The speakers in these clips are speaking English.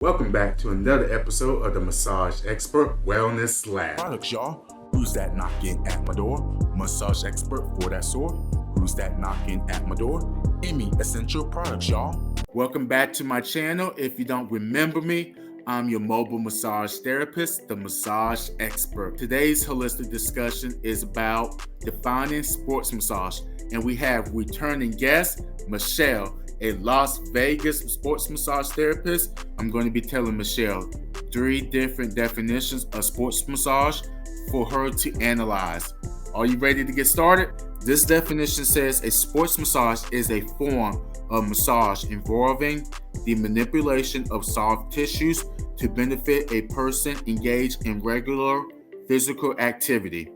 Welcome back to another episode of the Massage Expert Wellness Lab. Products, y'all. Who's that knocking at my door? Massage expert for that sore. Who's that knocking at my door? Emmy Essential Products, y'all. Welcome back to my channel. If you don't remember me, I'm your mobile massage therapist, the Massage Expert. Today's holistic discussion is about defining sports massage, and we have returning guest Michelle, a Las Vegas sports massage therapist. I'm going to be telling Michelle 3 different definitions of sports massage for her to analyze. Are you ready to get started? This definition says a sports massage is a form of massage involving the manipulation of soft tissues to benefit a person engaged in regular physical activity.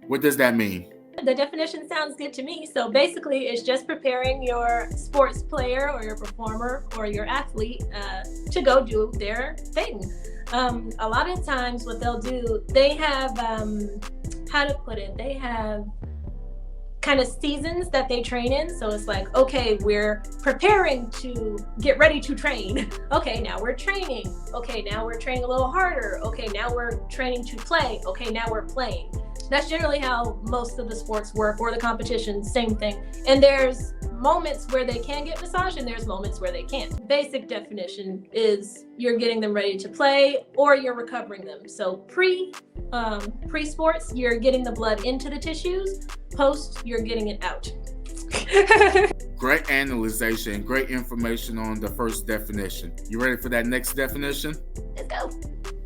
What does that mean? The definition sounds good to me. So basically, it's just preparing your sports player or your performer or your athlete to go do their thing. A lot of times what they'll do, they have, they have kind of seasons that they train in. So it's like, okay, we're preparing to get ready to train. Okay, now we're training. Okay, now we're training a little harder. Okay, now we're training to play. Okay, now we're playing. That's generally how most of the sports work, or the competition, same thing. And there's moments where they can get massage and there's moments where they can't. Basic definition is you're getting them ready to play or you're recovering them. So pre-sports, you're getting the blood into the tissues. Post, you're getting it out. Great analyzation, great information on the first definition. You ready for that next definition? Let's go.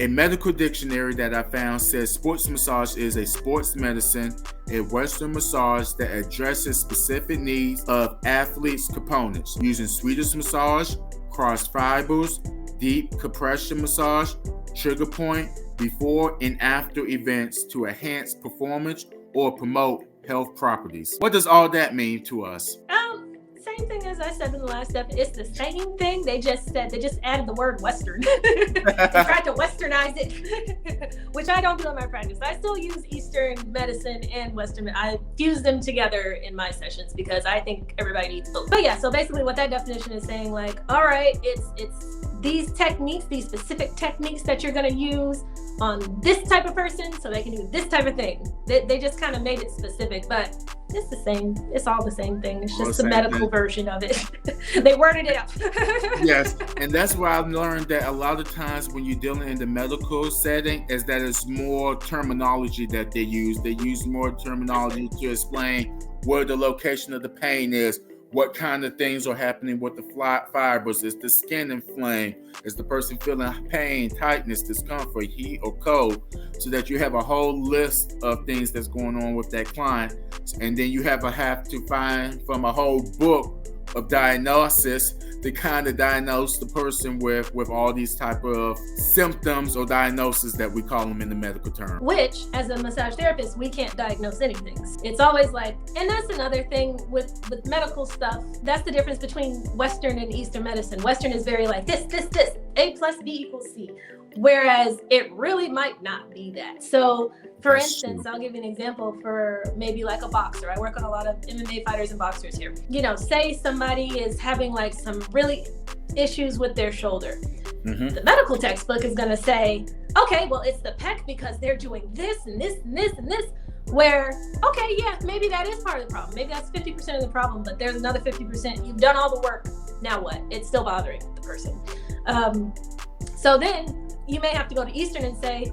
A medical dictionary that I found says sports massage is a sports medicine, a Western massage that addresses specific needs of athletes' components, using Swedish massage, crossed fibers, deep compression massage, trigger point, before and after events to enhance performance or promote health properties. What does all that mean to us? Same thing as I said in the last step. It's the same thing. They just added the word Western. They tried to Westernize it, which I don't do in my practice. I still use Eastern medicine and Western. I fuse them together in my sessions because I think everybody needs both. But yeah, so basically what that definition is saying, like, all right, it's these techniques, these specific techniques that you're going to use on this type of person so they can do this type of thing. They just kind of made it specific, but it's the same. It's all the same thing. It's just the medical version of it. They worded it up. Yes, and that's where I've learned that a lot of times when you're dealing in the medical setting is that it's more terminology that they use. They use more terminology to explain where the location of the pain is, what kind of things are happening with the fibers. Is the skin inflamed? Is the person feeling pain, tightness, discomfort, heat, or cold? So that you have a whole list of things that's going on with that client. And then you have to find from a whole book of diagnosis to kind of diagnose the person with all these type of symptoms or diagnoses that we call them in the medical term. Which, as a massage therapist, we can't diagnose anything. It's always like, and that's another thing with medical stuff. That's the difference between Western and Eastern medicine. Western is very like this, A plus B equals C. Whereas it really might not be that. So for instance, I'll give you an example for maybe like a boxer. I work on a lot of MMA fighters and boxers here. You know, say somebody is having like some really issues with their shoulder. Mm-hmm. The medical textbook is going to say, okay, well, it's the pec because they're doing this and this and this and this. Where, okay, yeah, maybe that is part of the problem. Maybe that's 50% of the problem, but there's another 50%. You've done all the work. Now what? It's still bothering the person. So then you may have to go to Eastern and say,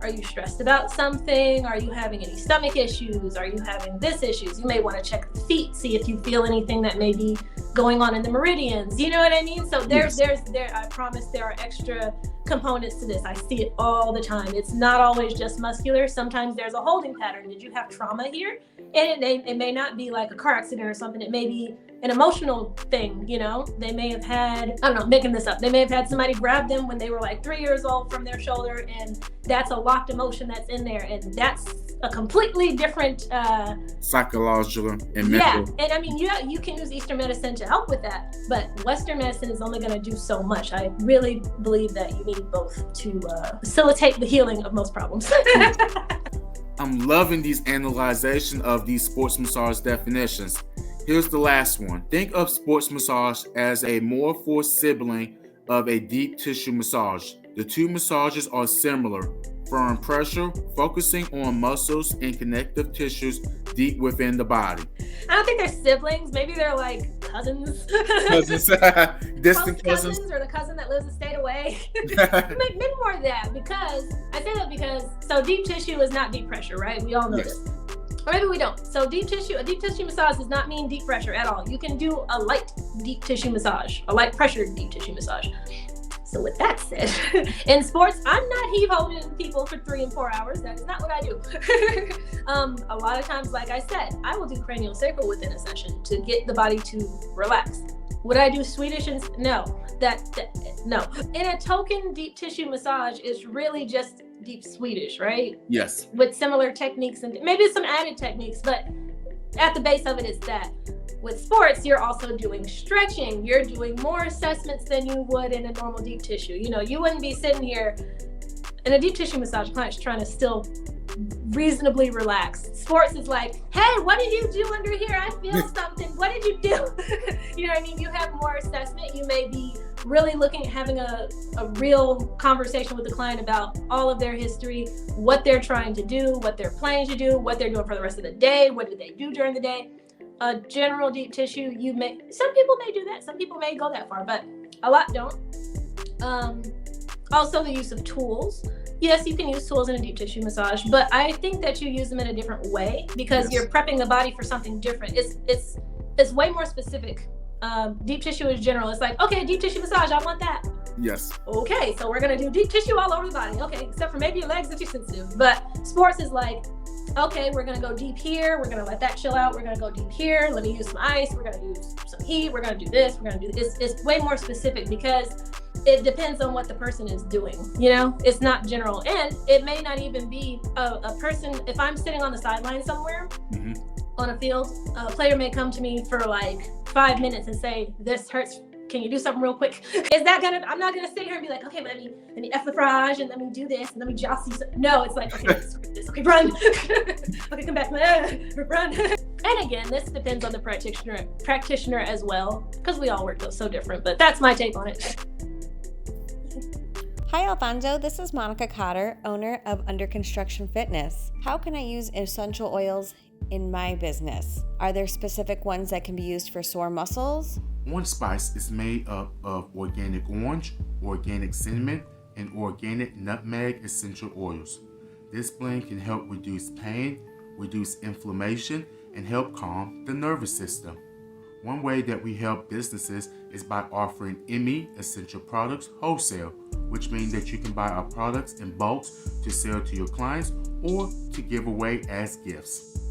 are you stressed about something? Are you having any stomach issues? Are you having this issues? You may want to check the feet, see if you feel anything that may be going on in the meridians. You know what I mean? So I promise there are extra components to this. I see it all the time. It's not always just muscular. Sometimes there's a holding pattern. Did you have trauma here? And it may not be like a car accident or something. It may be an emotional thing, you know? They may have had, I don't know, making this up. They may have had somebody grab them when they were like 3 years old from their shoulder, and that's a locked emotion that's in there. And that's a completely different psychological and mental. Yeah, and I mean, you can use Eastern medicine to help with that, but Western medicine is only going to do so much. I really believe that you need both to facilitate the healing of most problems. I'm loving these analyzation of these sports massage definitions. Here's the last one. Think of sports massage as a more forced sibling of a deep tissue massage. The two massages are similar. Firm pressure, focusing on muscles and connective tissues deep within the body. I don't think they're siblings. Maybe they're like cousins. Cousins. Distant cousins. Or the cousin that lives a state away. Maybe more of that, because I say that because so deep tissue is not deep pressure, right? We all know Yes. this. Or maybe we don't. So a deep tissue massage does not mean deep pressure at all. You can do a light deep tissue massage, a light pressure deep tissue massage. So with that said, in sports, I'm not heave-holding people for 3 and 4 hours. That is not what I do. A lot of times, like I said, I will do cranial sacral within a session to get the body to relax. Would I do Swedish? No. No. In a token deep tissue massage, it's really just deep Swedish, right? Yes. With similar techniques and maybe some added techniques, but at the base of it is that. With sports, you're also doing stretching. You're doing more assessments than you would in a normal deep tissue. You know, you wouldn't be sitting here in a deep tissue massage client's trying to still reasonably relax. Sports is like, hey, what did you do under here? I feel something. What did you do? You know what I mean? You have more assessment. You may be really looking at having a real conversation with the client about all of their history, what they're trying to do, what they're planning to do, what they're doing for the rest of the day, what do they do during the day. A general deep tissue, some people may do that, some people may go that far, but a lot don't. Also the use of tools. Yes, you can use tools in a deep tissue massage, but I think that you use them in a different way because you're prepping the body for something different. It's way more specific. Deep tissue is general. It's like, okay, deep tissue massage, I want that. Yes. Okay, so we're gonna do deep tissue all over the body. Okay, except for maybe your legs if you're sensitive. But sports is like, okay, we're gonna go deep here. We're gonna let that chill out. We're gonna go deep here. Let me use some ice. We're gonna use some heat. We're gonna do this. We're gonna do this. It's way more specific because it depends on what the person is doing. You know, it's not general, and it may not even be a person. If I'm sitting on the sideline somewhere on a field, a player may come to me for like 5 minutes and say, "This hurts. Can you do something real quick?" I'm not gonna sit here and be like, okay, let me effleurage and let me do this and let me just see. No, it's like, okay, this, okay, run. Okay, come back, run. And again, this depends on the practitioner as well, because we all work so different, but that's my take on it. Hi Alfonso, this is Monica Cotter, owner of Under Construction Fitness. How can I use essential oils in my business? Are there specific ones that can be used for sore muscles? Orange spice is made up of organic orange, organic cinnamon, and organic nutmeg essential oils. This blend can help reduce pain, reduce inflammation, and help calm the nervous system. One way that we help businesses is by offering ME essential products wholesale, which means that you can buy our products in bulk to sell to your clients or to give away as gifts.